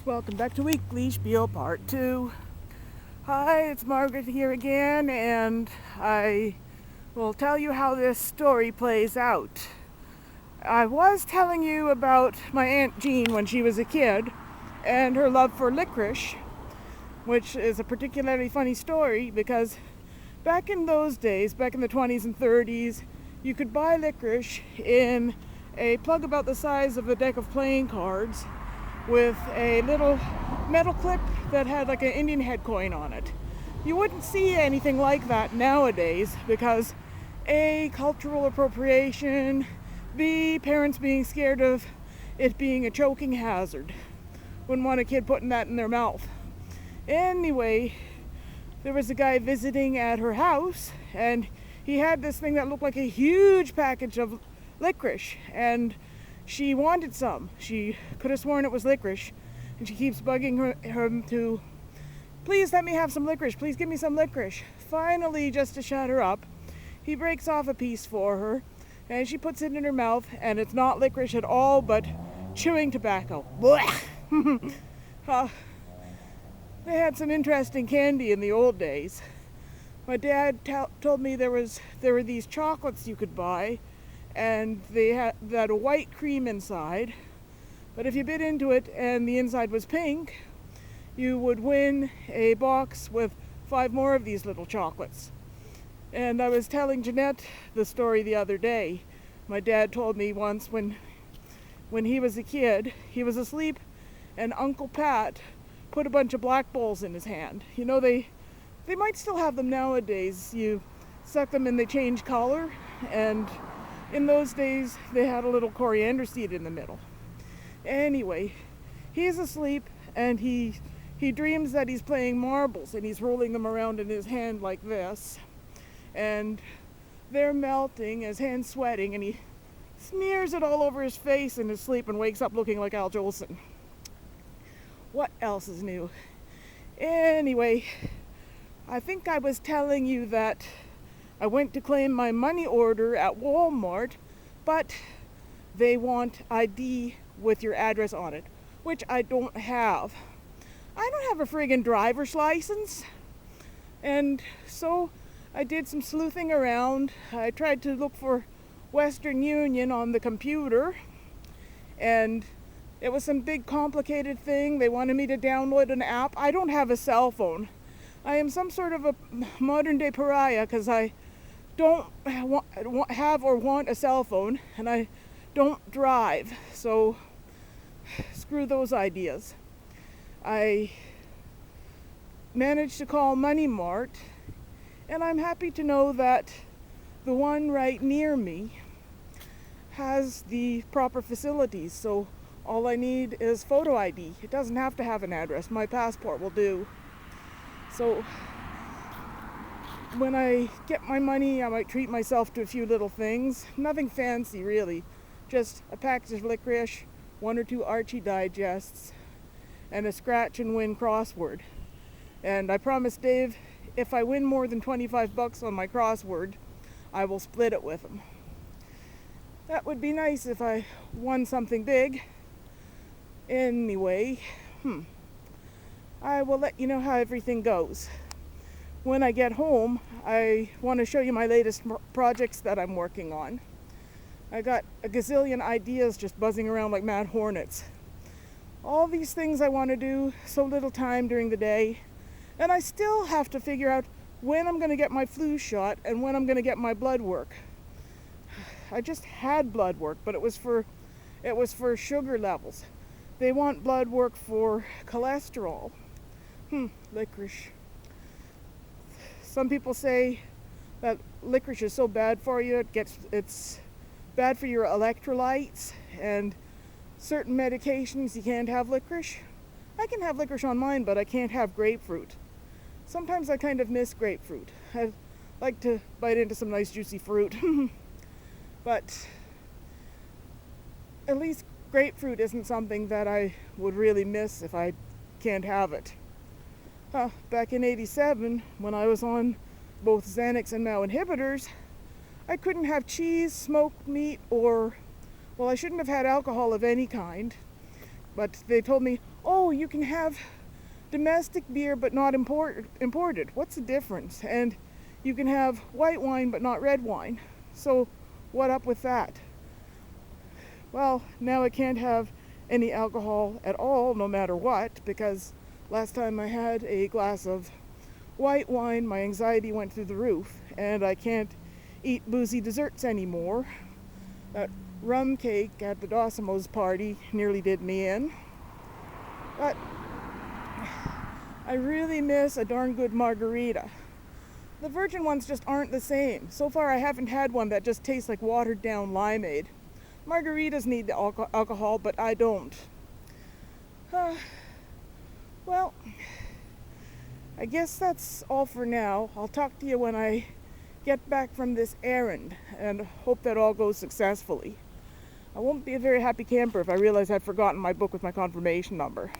Welcome back to Weekly Schpiel Part 2. Hi, it's Margaret here again, and I will tell you how this story plays out. I was telling you about my Aunt Jean when she was a kid, and her love for licorice, which is a particularly funny story because back in those days, back in the 20s and 30s, you could buy licorice in a plug about the size of a deck of playing cards with a little metal clip that had like an Indian head coin on it. You wouldn't see anything like that nowadays because A, cultural appropriation, B, parents being scared of it being a choking hazard. Wouldn't want a kid putting that in their mouth. Anyway, there was a guy visiting at her house and he had this thing that looked like a huge package of licorice, and she wanted some. She could have sworn it was licorice, and she keeps bugging him to, please let me have some licorice, please give me some licorice. Finally, just to shut her up, he breaks off a piece for her, and she puts it in her mouth, and it's not licorice at all, but chewing tobacco. They had some interesting candy in the old days. My dad told me there were these chocolates you could buy, and they had a white cream inside, but if you bit into it and the inside was pink, you would win a box with 5 more of these little chocolates. And I was telling Jeanette the story the other day. My dad told me once when he was a kid, he was asleep and Uncle Pat put a bunch of black balls in his hand. You know, they might still have them nowadays. You suck them and they change color, and in those days, they had a little coriander seed in the middle. Anyway, he's asleep and he dreams that he's playing marbles and he's rolling them around in his hand like this. And they're melting, his hand's sweating, and he smears it all over his face in his sleep and wakes up looking like Al Jolson. What else is new? Anyway, I think I was telling you that I went to claim my money order at Walmart, but they want ID with your address on it, which I don't have. I don't have a friggin' driver's license. And so I did some sleuthing around. I tried to look for Western Union on the computer, and it was some big complicated thing. They wanted me to download an app. I don't have a cell phone. I am some sort of a modern day pariah because I don't have or want a cell phone, and I don't drive, so screw those ideas. I managed to call Money Mart, and I'm happy to know that the one right near me has the proper facilities, so all I need is photo ID. It doesn't have to have an address. My passport will do. So when I get my money, I might treat myself to a few little things. Nothing fancy, really. Just a package of licorice, 1 or 2 Archie digests, and a scratch and win crossword. And I promised Dave, if I win more than $25 on my crossword, I will split it with him. That would be nice if I won something big. Anyway, I will let you know how everything goes. When I get home, I want to show you my latest projects that I'm working on. I got a gazillion ideas just buzzing around like mad hornets. All these things I want to do, so little time during the day, and I still have to figure out when I'm going to get my flu shot and when I'm going to get my blood work. I just had blood work, but it was for sugar levels. They want blood work for cholesterol. Licorice. Some people say that licorice is so bad for you, it's bad for your electrolytes, and certain medications you can't have licorice. I can have licorice on mine, but I can't have grapefruit. Sometimes I kind of miss grapefruit. I like to bite into some nice juicy fruit. But at least grapefruit isn't something that I would really miss if I can't have it. Back in '87, when I was on both Xanax and MAO inhibitors, I couldn't have cheese, smoked meat, I shouldn't have had alcohol of any kind. But they told me, oh, you can have domestic beer but not imported. What's the difference? And you can have white wine but not red wine. So what up with that? Well, now I can't have any alcohol at all, no matter what, because last time I had a glass of white wine, my anxiety went through the roof, and I can't eat boozy desserts anymore. That rum cake at the Dawsimo's party nearly did me in. But I really miss a darn good margarita. The virgin ones just aren't the same. So far I haven't had one that just tastes like watered down limeade. Margaritas need the alcohol, but I don't. Well, I guess that's all for now. I'll talk to you when I get back from this errand, and hope that all goes successfully. I won't be a very happy camper if I realize I've forgotten my book with my confirmation number.